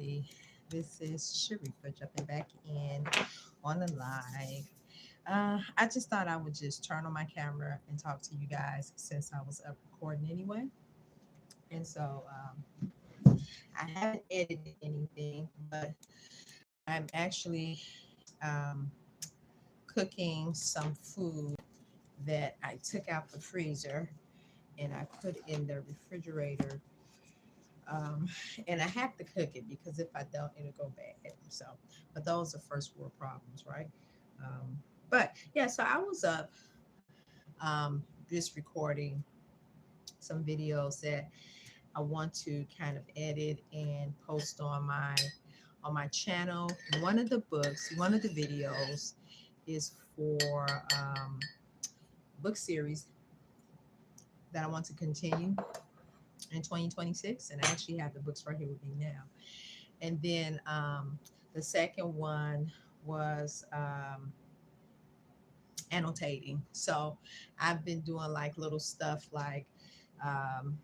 everybody. This is Sharifa jumping back in on the live. I just thought I would just turn on my camera and talk to you guys since I was up recording anyway. And so I haven't edited anything, but I'm actually um, cooking some food that I took out the freezer and I put in the refrigerator. Um, and I have to cook it because if I don't, it'll go bad. So, but those are first world problems, right? But yeah, so I was up just recording some videos that I want to kind of edit and post on my channel. One of the videos is for book series that I want to continue in 2026, and I actually have the books right here with me now. And then the second one was annotating. So I've been doing like little stuff like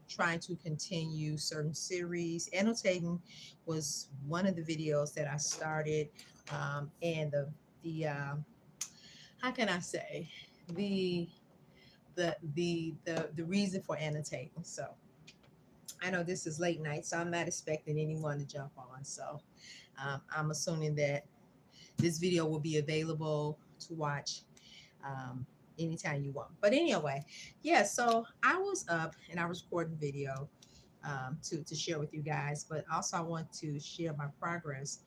trying to continue certain series. Annotating was one of the videos that I started, and the how can I say the the reason for annotating. So I know this is late night, so I'm not expecting anyone to jump on. So I'm assuming that this video will be available to watch anytime you want. But anyway, yeah, so I was up and I was recording video to share with you guys, but also I want to share my progress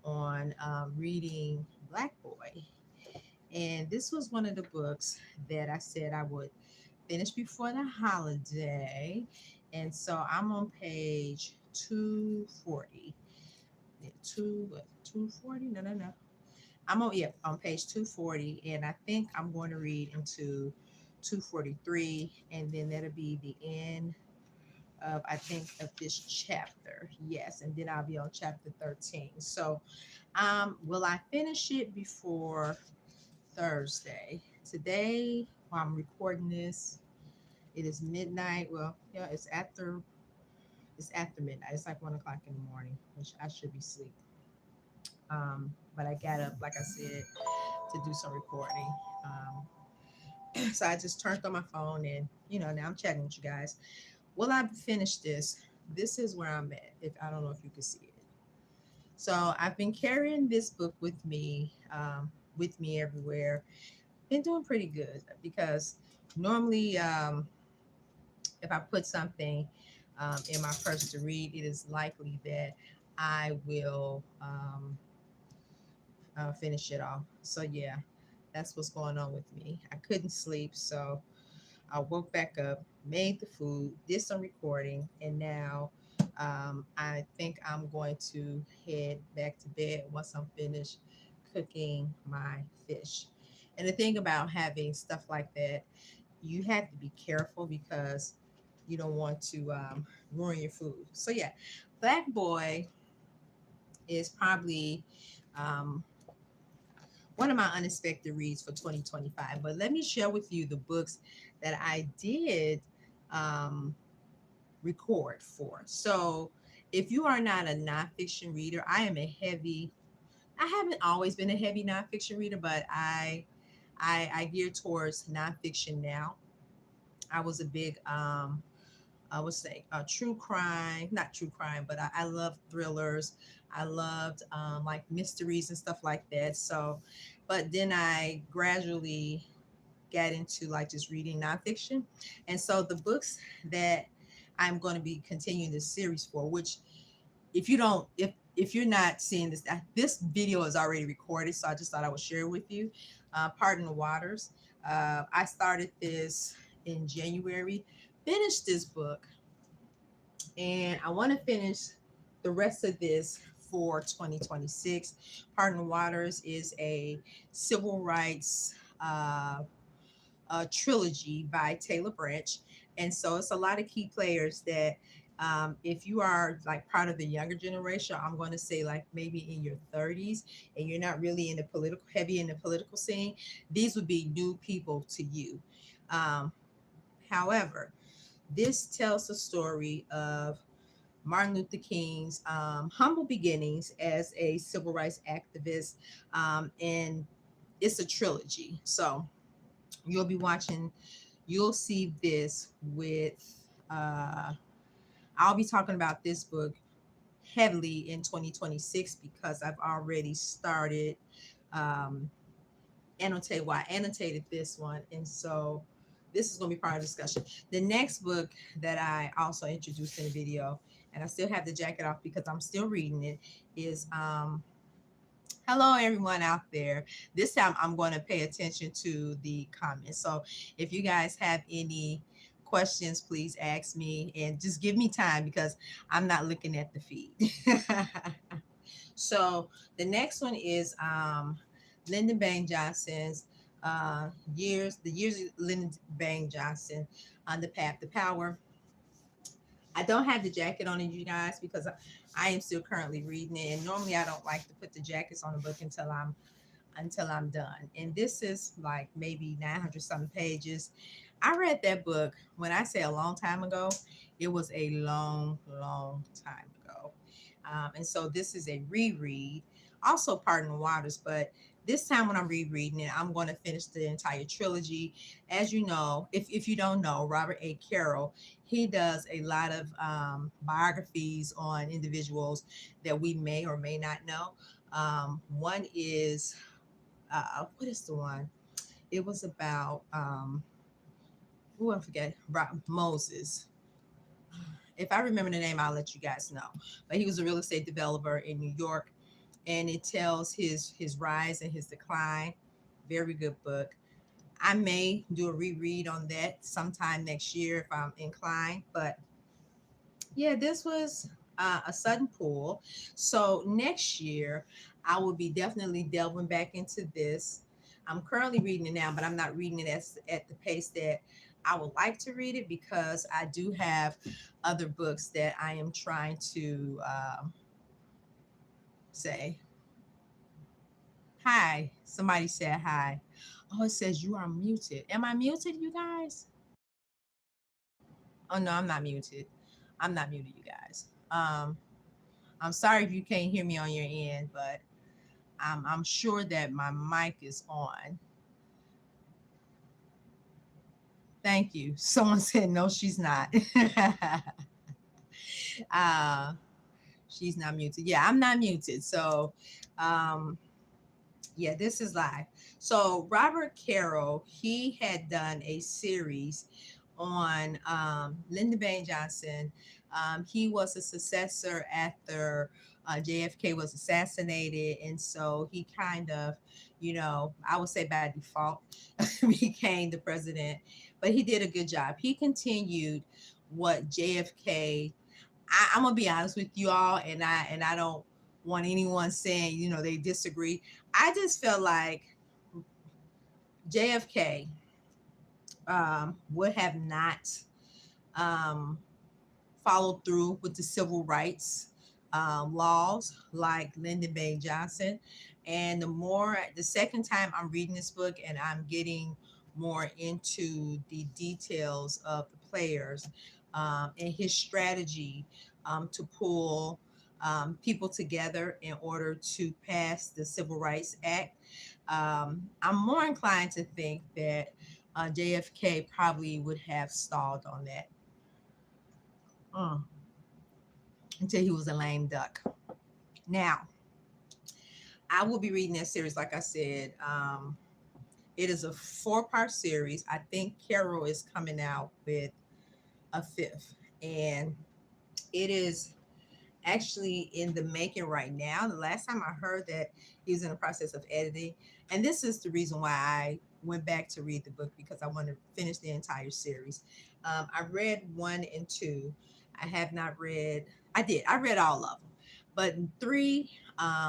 on reading Black Boy. And this was one of the books that I said I would finish before the holiday. And so I'm on page 240. Yeah, 240? No, no, no. I'm on, yeah, on page 240, and I think I'm going to read into 243, and then that'll be the end of, I think, of this chapter. Yes, and then I'll be on chapter 13. So will I finish it before Thursday? Today, while I'm recording this, it is midnight. Well, yeah, it's after midnight. It's like 1 o'clock in the morning, which I should be asleep. But I got up, like I said, to do some recording. So I just turned on my phone and, now I'm chatting with you guys. Will I finish this? This is where I'm at. If I don't know if you can see it. So I've been carrying this book with me everywhere. Been doing pretty good because normally, if I put something in my purse to read, it is likely that I will finish it off. So yeah, that's what's going on with me. I couldn't sleep, so I woke back up, made the food, did some recording, and now I think I'm going to head back to bed once I'm finished cooking my fish. And the thing about having stuff like that, you have to be careful because you don't want to ruin your food. So yeah, Black Boy is probably um, one of my unexpected reads for 2025. But let me share with you the books that I did um, record for. So if you are not a nonfiction reader, I haven't always been a heavy nonfiction reader, but I gear towards nonfiction now. I was a big I would say true crime, not true crime, but I love thrillers. I loved like mysteries and stuff like that. So, but then I gradually got into like just reading nonfiction. And so the books that I'm going to be continuing this series for, which if you don't, if you're not seeing this, this video is already recorded. So I just thought I would share it with you. Pardon the Waters. I started this in January, finished this book, and I want to finish the rest of this for 2026. Pardon Waters is a civil rights trilogy by Taylor Branch. And so it's a lot of key players that if you are like part of the younger generation, I'm going to say like maybe in your 30s and you're not really in the heavy in the political scene, these would be new people to you. Um, However, this tells the story of Martin Luther King's humble beginnings as a civil rights activist. And it's a trilogy. So you'll be watching, you'll see this with, uh, I'll be talking about this book heavily in 2026 because I've already started um, annotate why I annotated this one. And so this is going to be part of the discussion. The next book that I also introduced in the video, and I still have the jacket off because I'm still reading it, is hello everyone out there. This time I'm going to pay attention to the comments. So if you guys have any questions, please ask me and just give me time because I'm not looking at the feed. So the next one is Lyndon Baines Johnson's the years of Lyndon Baines Johnson on the path to power. I don't have the jacket on it, you guys, because I am still currently reading it. And normally I don't like to put the jackets on the book until I'm done. And this is like maybe 900 something pages. I read that book, when I say a long time ago, it was a long, long time ago. And so this is a reread, also Pardon Waters, but this time when I'm rereading it, I'm going to finish the entire trilogy. As you know, if you don't know, Robert A. Carroll, he does a lot of biographies on individuals that we may or may not know. One is, what is the one? It was about, I forget, Moses. If I remember the name, I'll let you guys know. But he was a real estate developer in New York, and it tells his rise and his decline. Very good book. I may do a reread on that sometime next year if I'm inclined. But yeah, this was a sudden pull. So next year, I will be definitely delving back into this. I'm currently reading it now, but I'm not reading it at the pace that I would like to read it because I do have other books that I am trying to say. Hi. Somebody said hi. Oh, it says you are muted. Am I muted, you guys? Oh no, I'm not muted. I'm not muted, you guys. I'm sorry if you can't hear me on your end, but I'm sure that my mic is on. Thank you. Someone said no, she's not. uh, she's not muted. Yeah, I'm not muted. So, um, yeah, this is live. So Robert Carroll, he had done a series on Lyndon Baines Johnson. He was a successor after JFK was assassinated, and so he kind of, I would say by default, became the president. But he did a good job. He continued what JFK. I'm gonna be honest with you all, and I don't want anyone saying they disagree. I just felt like JFK would have not um, followed through with the civil rights laws like Lyndon Baines Johnson. And the second time I'm reading this book and I'm getting more into the details of the players and his strategy to pull people together in order to pass the Civil Rights Act, I'm more inclined to think that JFK probably would have stalled on that. Mm. Until he was a lame duck. Now, I will be reading that series, like I said. It is a 4-part series. I think Carol is coming out with a 5th, and it is actually in the making right now. The last time I heard that he was in the process of editing, and this is the reason why I went back to read the book because I want to finish the entire series. I read 1 and 2. I have not read. I did. I read all of them, but 3,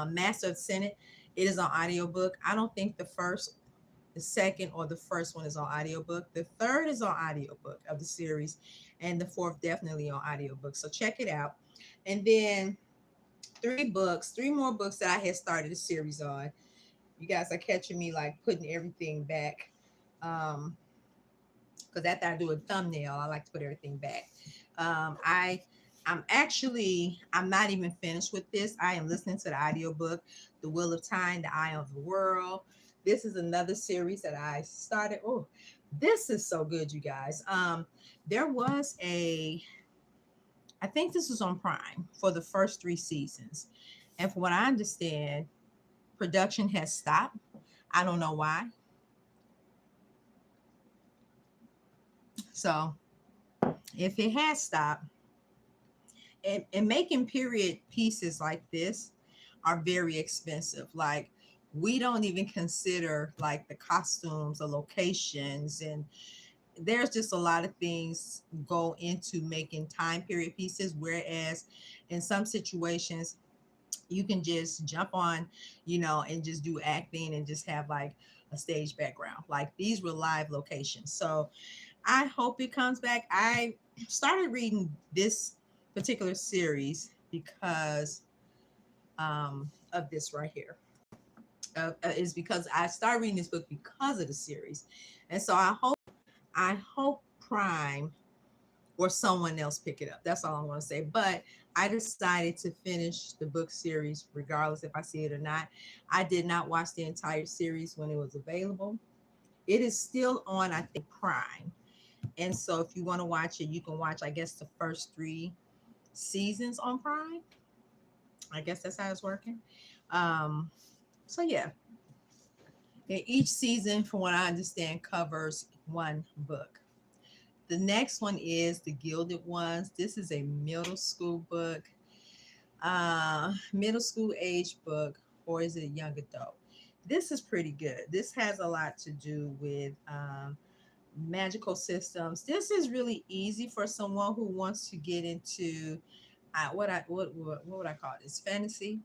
Master of Senate, it is on audiobook. I don't think the second or the first one is on audiobook. The third is on audiobook of the series, and the fourth definitely on audiobook. So check it out. And then 3 more books that I had started a series on. You guys are catching me like putting everything back. Because after I do a thumbnail, I like to put everything back. I I'm not even finished with this. I am listening to the audiobook, The Wheel of Time, The Eye of the World. This is another series that I started. Oh, this is so good, you guys. There was I think this was on Prime for the first 3 seasons. And from what I understand, production has stopped. I don't know why. So if it has stopped, and making period pieces like this are very expensive. Like we don't even consider like the costumes, the locations, and there's just a lot of things go into making time period pieces. Whereas in some situations, you can just jump on, and just do acting and just have like a stage background. Like these were live locations. So I hope it comes back. I started reading this particular series because of this right here. Is because I started reading this book because of the series, and so I hope Prime or someone else pick it up. That's all I'm going to say. But I decided to finish the book series regardless if I see it or not. I did not watch the entire series when it was available. It is still on, I think, Prime. And so if you want to watch it, you can watch, I guess, the first 3 seasons on Prime. I guess that's how it's working. Um, so yeah. And each season, from what I understand, covers one book. The next one is The Gilded Ones. This is a middle school book, middle school age book, or is it a young adult? This is pretty good. This has a lot to do with magical systems. This is really easy for someone who wants to get into what would I call this? Fantasy.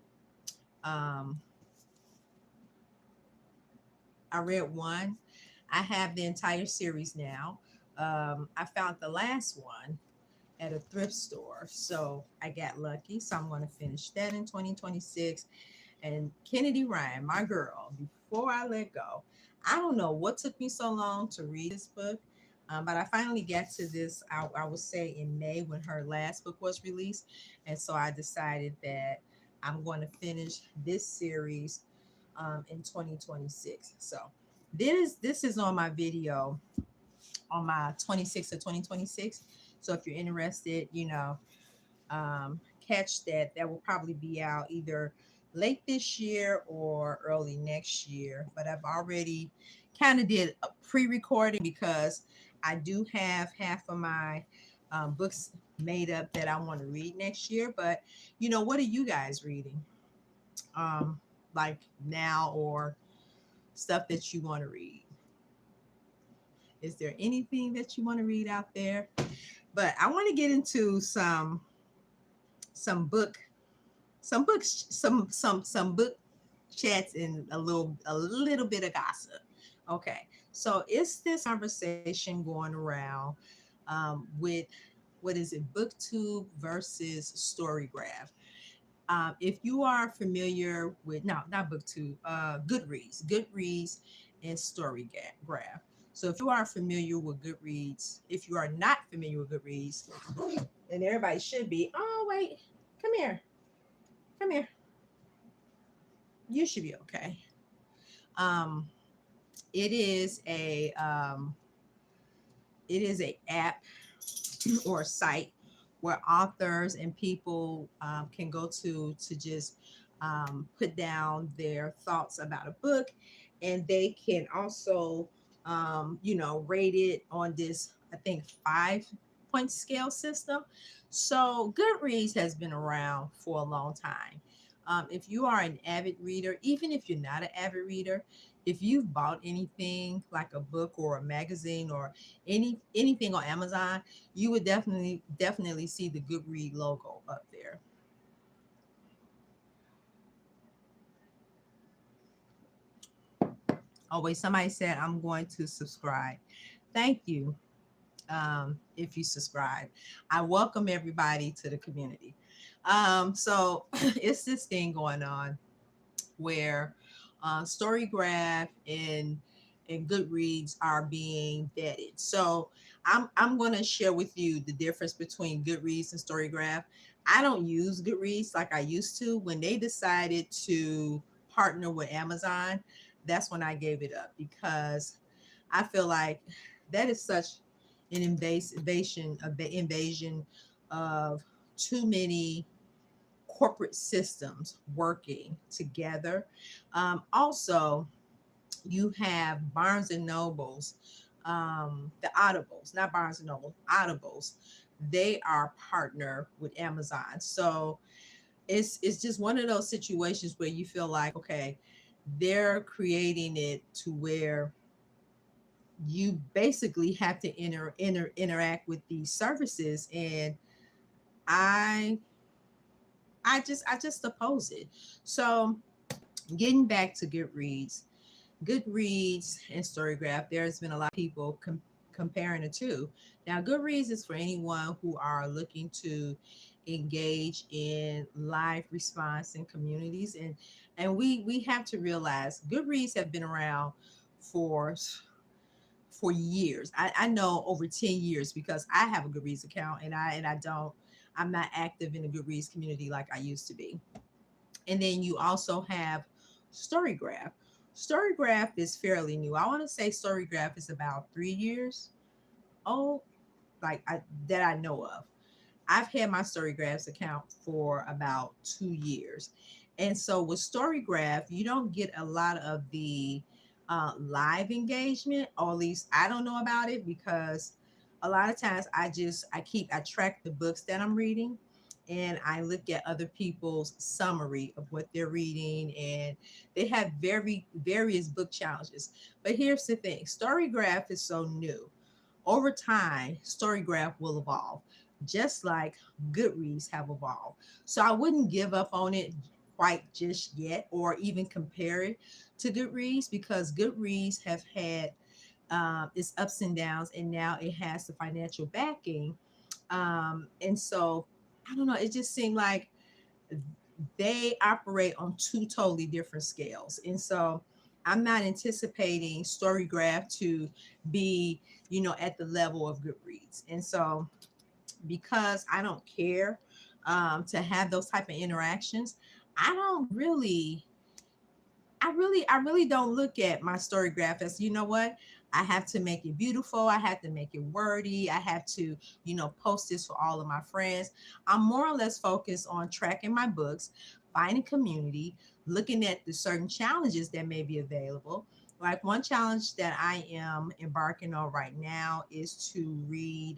Um, I read one. I have the entire series now. I found the last one at a thrift store, so I got lucky. So I'm going to finish that in 2026. And Kennedy Ryan, my girl, before I let go, I don't know what took me so long to read this book, but I finally got to this, I would say in May when her last book was released. And so I decided that I'm going to finish this series in 2026. So this is on my video on my 26th of 2026. So if you're interested, catch that. That will probably be out either late this year or early next year. But I've already kind of did a pre-recording because I do have half of my books made up that I want to read next year. But what are you guys reading? Like now, or stuff that you want to read? Is there anything that you want to read out there? But I want to get into some book some books some book chats and a little bit of gossip. Okay, so it's this conversation going around with, what is it, booktube versus storygraph. If you are familiar with, no, not booktube, Goodreads and storygraph. So if you are familiar with Goodreads, if you are not familiar with Goodreads, and everybody should be. Oh wait, come here, come here. You should be okay. Um, it is a app or a site where authors and people can go to just put down their thoughts about a book, and they can also rate it on this, I think, 5 point scale system. So Goodreads has been around for a long time. If you are an avid reader, even if you're not an avid reader, if you've bought anything like a book or a magazine or anything on Amazon, you would definitely see the Goodread logo up there. Oh wait, somebody said I'm going to subscribe. Thank you. If you subscribe, I welcome everybody to the community. So it's this thing going on where Storygraph and and Goodreads are being vetted. So I'm going to share with you the difference between Goodreads and Storygraph. I don't use Goodreads like I used to. When they decided to partner with Amazon, that's when I gave it up, because I feel like that is such an invasion of too many corporate systems working together. Also, you have Barnes and Nobles, the Audibles, not Barnes and Noble, Audibles. They are partner with Amazon, so it's just one of those situations where you feel like, okay, they're creating it to where you basically have to interact with these services, and I I just oppose it. So getting back to Goodreads and Storygraph, there's been a lot of people comparing the two. Now, Goodreads is for anyone who are looking to engage in live response in communities, and we have to realize Goodreads have been around for years. I know over 10 years, because I have a Goodreads account, and I'm not active in the Goodreads community like I used to be. And then you also have Storygraph. Storygraph is fairly new. I want to say Storygraph is about 3 years old, that I know of. I've had my Storygraphs account for about 2 years. And so with Storygraph, you don't get a lot of the live engagement, or at least I don't know about it, because a lot of times I track the books that I'm reading, and I look at other people's summary of what they're reading, and they have various book challenges. But here's the thing, Storygraph is so new. Over time, Storygraph will evolve, just like Goodreads have evolved. So I wouldn't give up on it quite just yet, or even compare it to Goodreads, because Goodreads have had its ups and downs, and now it has the financial backing. And so I don't know, it just seemed like they operate on two totally different scales. And so I'm not anticipating Storygraph to be, at the level of Goodreads. And so, because I don't care to have those type of interactions, I don't really I really don't look at my Storygraph as, you know what, I have to make it beautiful, I have to make it wordy, I have to, post this for all of my friends. I'm more or less focused on tracking my books, finding community, looking at the certain challenges that may be available. Like one challenge that I am embarking on right now is to read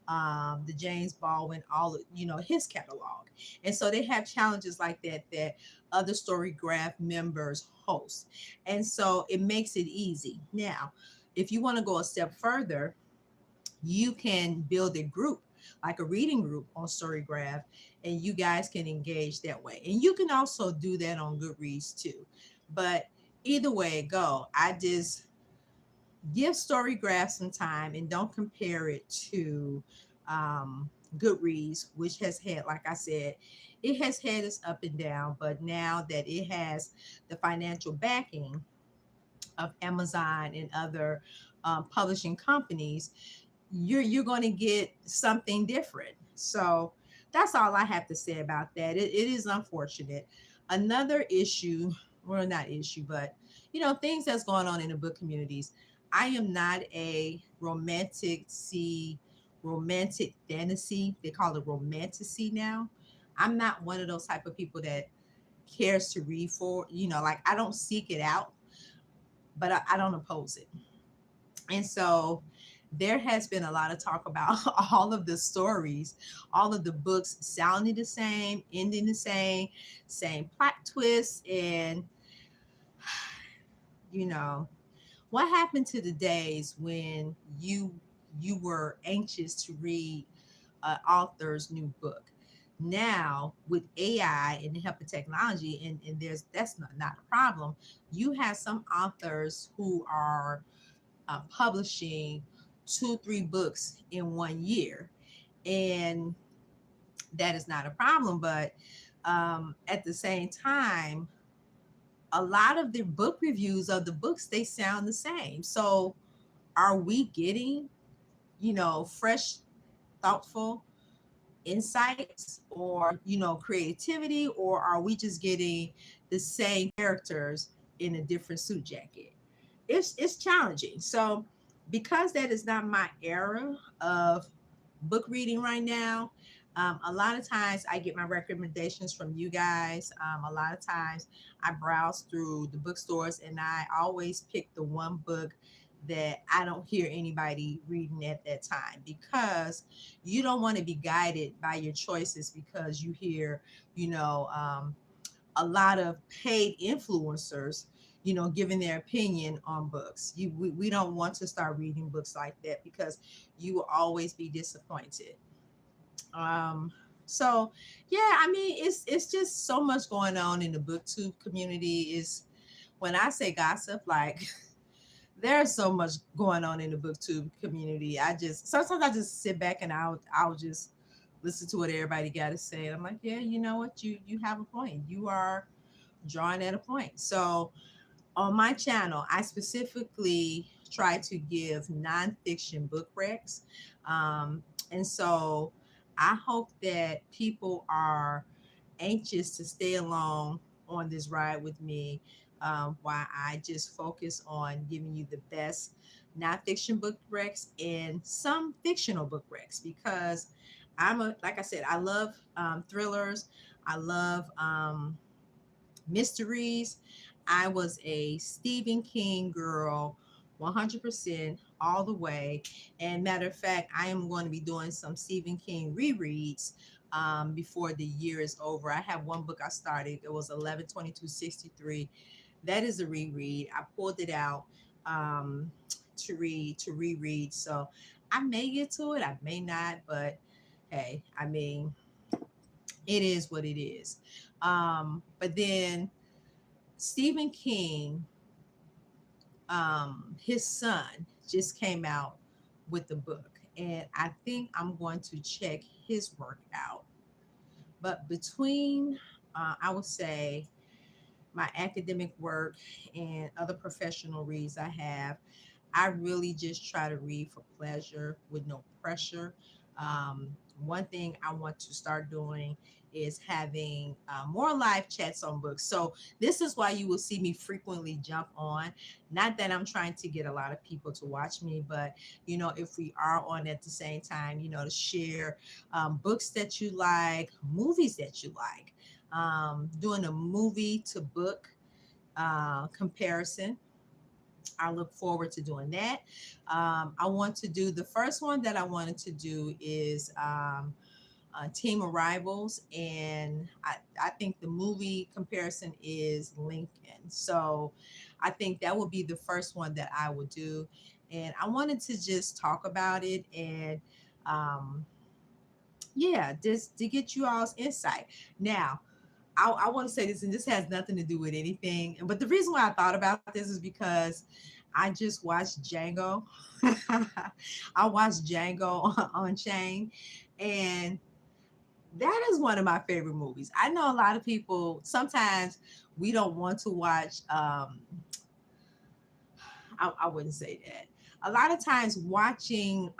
the James Baldwin, all his catalog. And so they have challenges like that other Storygraph members host. And so it makes it easy. Now, if you want to go a step further, you can build a group, like a reading group on Storygraph, and you guys can engage that way. And you can also do that on Goodreads too. But either way it go, I just give Storygraph some time, and don't compare it to Goodreads, which has had, like I said, it has had its up and down, but now that it has the financial backing of Amazon and other publishing companies, you're going to get something different. So that's all I have to say about that. It is unfortunate. Another issue, well, not issue, but things that's going on in the book communities. I am not a romantic fantasy. They call it romanticy now. I'm not one of those type of people that cares to read for, like I don't seek it out, but I don't oppose it. And so there has been a lot of talk about all of the stories, all of the books sounding the same, ending the same plot twists. And, you know, what happened to the days when you were anxious to read an author's new book? Now with AI and the help of technology, and that's not a problem. You have some authors who are publishing 2-3 books in 1 year, and that is not a problem. But at the same time, a lot of the book reviews of the books, they sound the same. So are we getting, fresh, thoughtful insights, or creativity, or are we just getting the same characters in a different suit jacket? It's challenging. So because that is not my era of book reading right now, a lot of times I get my recommendations from you guys. A lot of times I browse through the bookstores and I always pick the one book that I don't hear anybody reading at that time, because you don't want to be guided by your choices because you hear, you know, um, a lot of paid influencers, giving their opinion on books. We don't want to start reading books like that, because you will always be disappointed. Um, so yeah, I mean, it's just so much going on in the booktube community. Is when I say gossip, like there's so much going on in the booktube community. I just sometimes I just sit back and I'll just listen to what everybody got to say. And I'm like, yeah, you know what, you have a point. You are drawing at a point. So on my channel, I specifically try to give nonfiction book recs. And so I hope that people are anxious to stay along on this ride with me, while I just focus on giving you the best nonfiction book recs and some fictional book recs, because like I said, I love thrillers. I love mysteries. I was a Stephen King girl, 100% all the way. And matter of fact, I am going to be doing some Stephen King rereads before the year is over. I have one book I started. It was 11/22/63. That is a reread. I pulled it out to reread. So I may get to it, I may not, but hey, I mean, it is what it is. But then Stephen King, his son just came out with the book, and I think I'm going to check his work out. But between, I would say, my academic work and other professional reads I have, I really just try to read for pleasure with no pressure. Um, One thing I want to start doing is having more live chats on books. So this is why you will see me frequently jump on. Not that I'm trying to get a lot of people to watch me, but if we are on at the same time, to share books that you like, movies that you like, doing a movie to book comparison. I look forward to doing that. I want to do the first one that I wanted to do is Team Arrivals, and I think the movie comparison is Lincoln. So I think that would be the first one that I would do, and I wanted to just talk about it and um, yeah, just to get you all's insight. Now, I want to say this, and this has nothing to do with anything. But the reason why I thought about this is because I just watched Django. I watched Django on Chain, and that is one of my favorite movies. I know a lot of people sometimes we don't want to watch. I wouldn't say that. A lot of times watching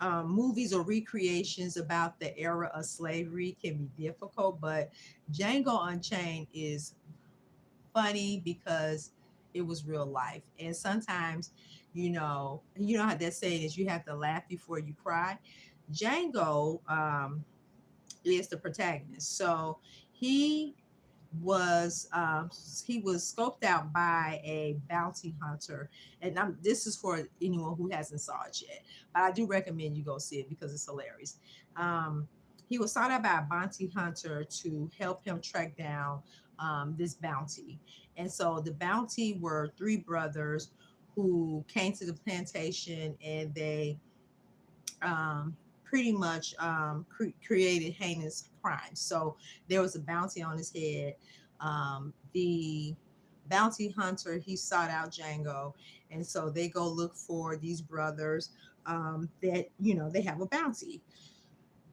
movies or recreations about the era of slavery can be difficult, but Django Unchained is funny because it was real life. And sometimes, you know how that saying is, you have to laugh before you cry. Django is the protagonist. So he was he was scoped out by a bounty hunter, and this is for anyone who hasn't saw it yet, but I do recommend you go see it because it's hilarious. um, he was sought out by a bounty hunter to help him track down this bounty. And so the bounty were three brothers who came to the plantation, and they um, pretty much created heinous crimes. So there was a bounty on his head. The bounty hunter, he sought out Django, and so they go look for these brothers that they have a bounty.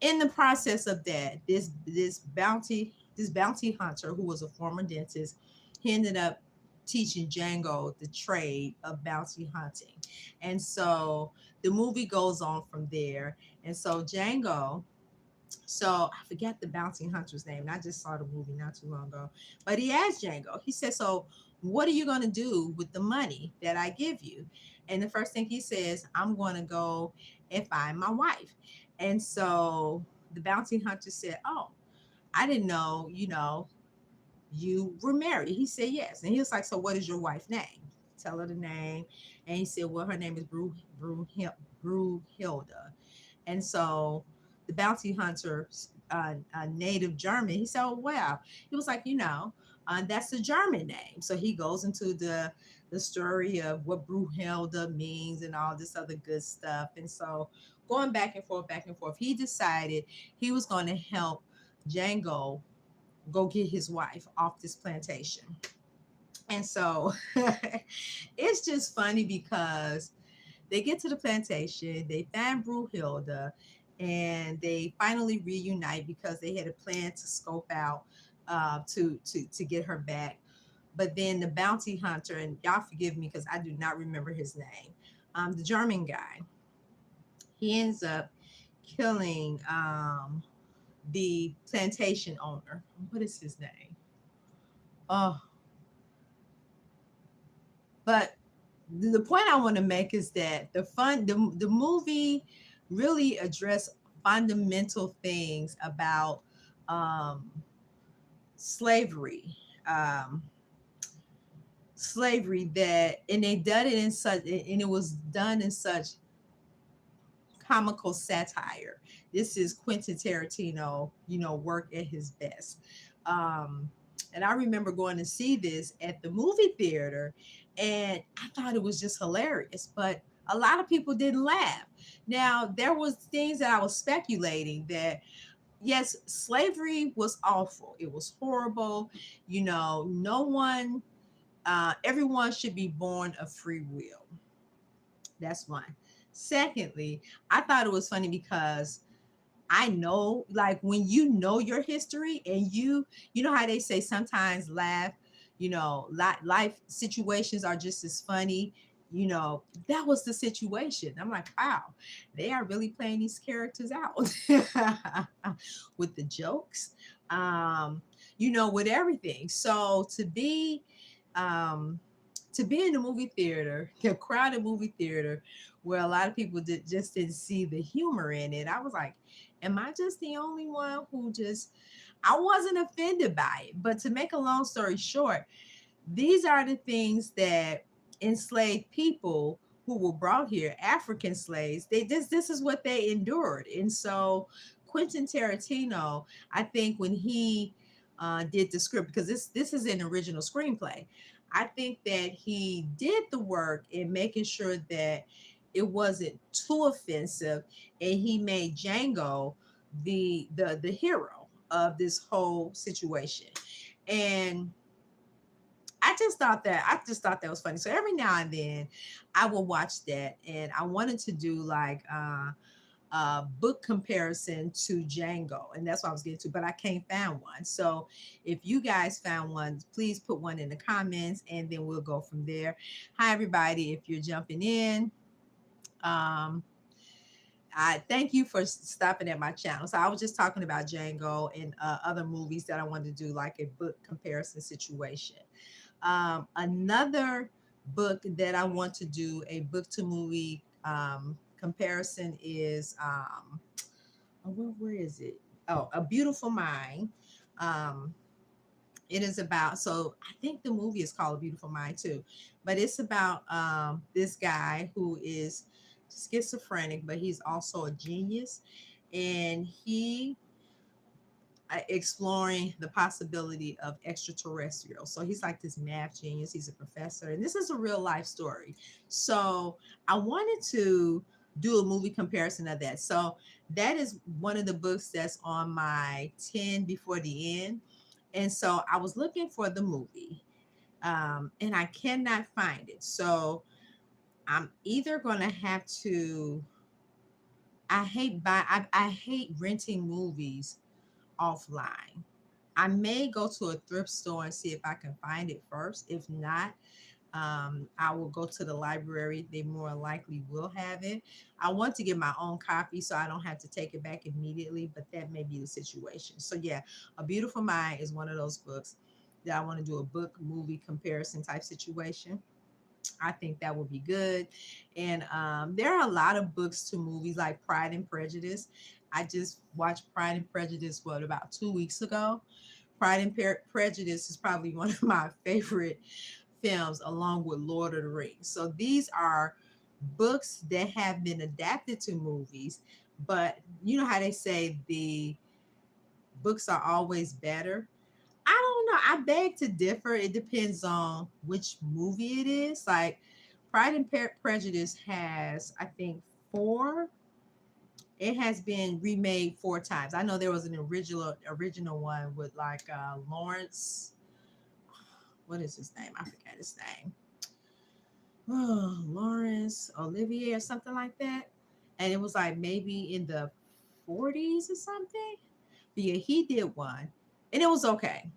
In the process of that, this bounty this bounty hunter who was a former dentist. He ended up teaching Django the trade of bounty hunting. And so the movie goes on from there. And so Django, so I forget the bounty hunter's name. And I just saw the movie not too long ago. But he asked Django, he said, so what are you going to do with the money that I give you? And the first thing he says, I'm going to go and find my wife. And so the bounty hunter said, oh, I didn't know, you were married. He said, yes. And he was like, so what is your wife's name? Tell her the name. And he said, well, her name is Brunhilde. And so the bounty hunter, a native German, he said, oh, wow. He was like, that's the German name. So he goes into the story of what Brunhilde means and all this other good stuff. And so going back and forth, he decided he was going to help Django go get his wife off this plantation. And so it's just funny because they get to the plantation, they find Brunhilde, and they finally reunite because they had a plan to scope out to get her back. But then the bounty hunter, and y'all forgive me because I do not remember his name, the German guy, he ends up killing the plantation owner. What is his name? Oh, but the point I want to make is that the movie really addressed fundamental things about um, slavery. Um, Slavery that and they done it in such and it was done in such comical satire. This is Quentin Tarantino, work at his best. Um, and I remember going to see this at the movie theater, and I thought it was just hilarious. But a lot of people didn't laugh. Now there was things that I was speculating that yes, slavery was awful. It was horrible. No one, everyone should be born of free will. That's one. Secondly, I thought it was funny because I know, like when you know your history and you know how they say sometimes laugh, life situations are just as funny. That was the situation. I'm like, wow, they are really playing these characters out with the jokes, with everything. So um, to be in the movie theater, a crowded movie theater, where a lot of people just didn't see the humor in it, I was like, am I just the only one who just, I wasn't offended by it. But to make a long story short, these are the things that enslaved people who were brought here, African slaves, this is what they endured. And so Quentin Tarantino, I think when he did the script, because this is an original screenplay, I think that he did the work in making sure that it wasn't too offensive, and he made Django the hero of this whole situation. And I just thought that was funny. So every now and then I will watch that, and I wanted to do like book comparison to Django, and that's what I was getting to, but I can't find one. So if you guys found one, please put one in the comments, and then we'll go from there. Hi everybody, if you're jumping in, um, I thank you for stopping at my channel. So I was just talking about Django and other movies that I wanted to do, like a book comparison situation. Another book that I want to do a book to movie comparison is oh, where is it? Oh, A Beautiful Mind. Um, it is about, so I think the movie is called A Beautiful Mind too, but it's about this guy who is schizophrenic, but he's also a genius, and he exploring the possibility of extraterrestrial. So he's like this math genius. He's a professor, and this is a real life story. So I wanted to do a movie comparison of that. So that is one of the books that's on my 10 before the end. And so I was looking for the movie, and I cannot find it. So I'm either going to have to. I hate renting movies offline. I may go to a thrift store and see if I can find it first. If not, I will go to the library. They more likely will have it. I want to get my own copy so I don't have to take it back immediately, but that may be the situation. So yeah, A Beautiful Mind is one of those books that I want to do a book movie comparison type situation. I think that would be good. And there are a lot of books to movies like Pride and Prejudice. I just watched Pride and Prejudice, what, about 2 weeks ago. Pride and Prejudice is probably one of my favorite films, along with Lord of the Rings. So these are books that have been adapted to movies, but you know how they say the books are always better. I don't know. I beg to differ. It depends on which movie it is. Like Pride and Prejudice has, I think, four. It has been remade 4 times. I know there was an original one with like Lawrence. What is his name? I forgot his name. Oh, Lawrence Olivier or something like that. And it was like maybe in the 40s or something. But yeah, he did one, and it was okay.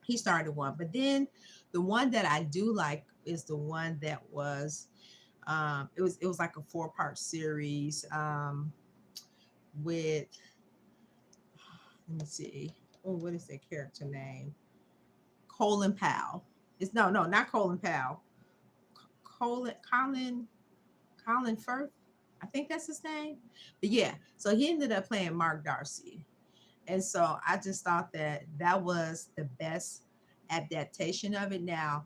He started one, but then the one that I do like is the one that was it was like a 4-part series with, let me see, oh, what is that character name? Colin Powell. It's no, not Colin Powell. Colin Firth. I think that's his name. But yeah, so he ended up playing Mark Darcy. And so I just thought that that was the best adaptation of it. Now,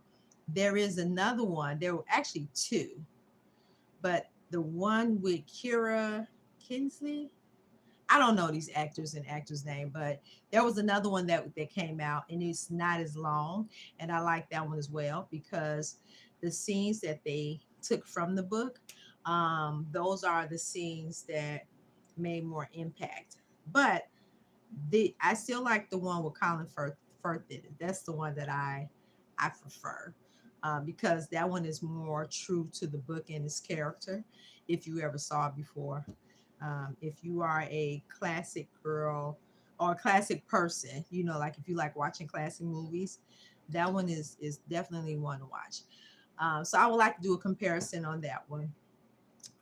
there is another one. There were actually two, but the one with Kira Kinsley, I don't know these actors and actors' name, but there was another one that came out, and it's not as long, and I like that one as well because the scenes that they took from the book, those are the scenes that made more impact. But I still like the one with Colin Firth in it. That's the one that I prefer, because that one is more true to the book and its character. If you ever saw it before, if you are a classic girl or a classic person, like if you like watching classic movies, that one is definitely one to watch. So I would like to do a comparison on that one.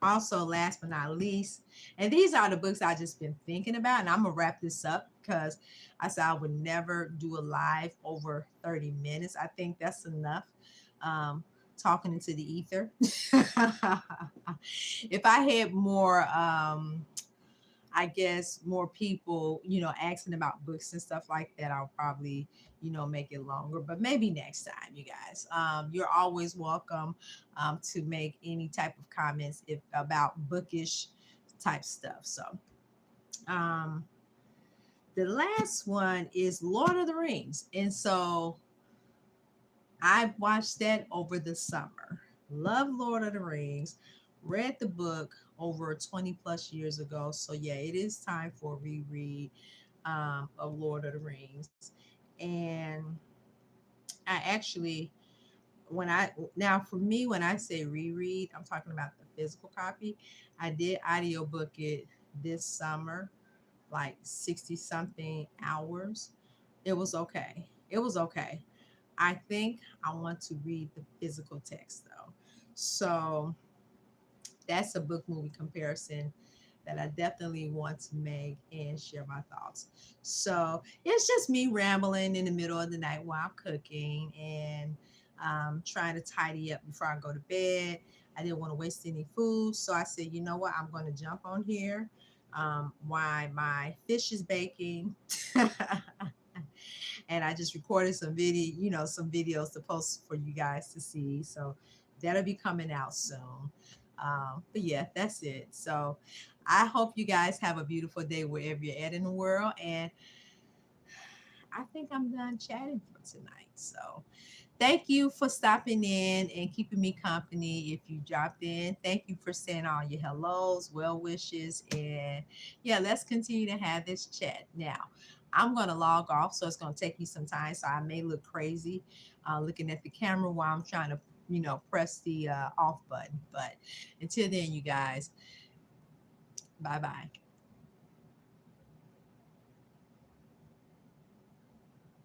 Also, last but not least, and these are the books I just been thinking about, and I'm gonna wrap this up because I said I would never do a live over 30 minutes. I think that's enough. Talking into the ether. If I had more I guess more people, asking about books and stuff like that, I'll probably, make it longer. But maybe next time, you guys. You're always welcome to make any type of comments if about bookish type stuff. So um, the last one is Lord of the Rings, and so I watched that over the summer. Love Lord of the Rings. Read the book over 20 plus years ago. So yeah, it is time for a reread of Lord of the Rings. And I actually, now for me, when I say reread, I'm talking about the physical copy. I did audiobook it this summer, like 60 something hours. It was okay. It was okay. I think I want to read the physical text though. So that's a book movie comparison that I definitely want to make and share my thoughts. So it's just me rambling in the middle of the night while I'm cooking and trying to tidy up before I go to bed. I didn't want to waste any food. So I said, you know what? I'm going to jump on here while my fish is baking. And I just recorded some video, some videos to post for you guys to see. So that'll be coming out soon. But yeah, that's it. So I hope you guys have a beautiful day wherever you're at in the world. And I think I'm done chatting for tonight. So thank you for stopping in and keeping me company. If you dropped in, thank you for saying all your hellos, well wishes, and yeah, let's continue to have this chat. Now, I'm going to log off, so it's going to take me some time. So I may look crazy looking at the camera while I'm trying to, press the off button. But until then, you guys, bye bye.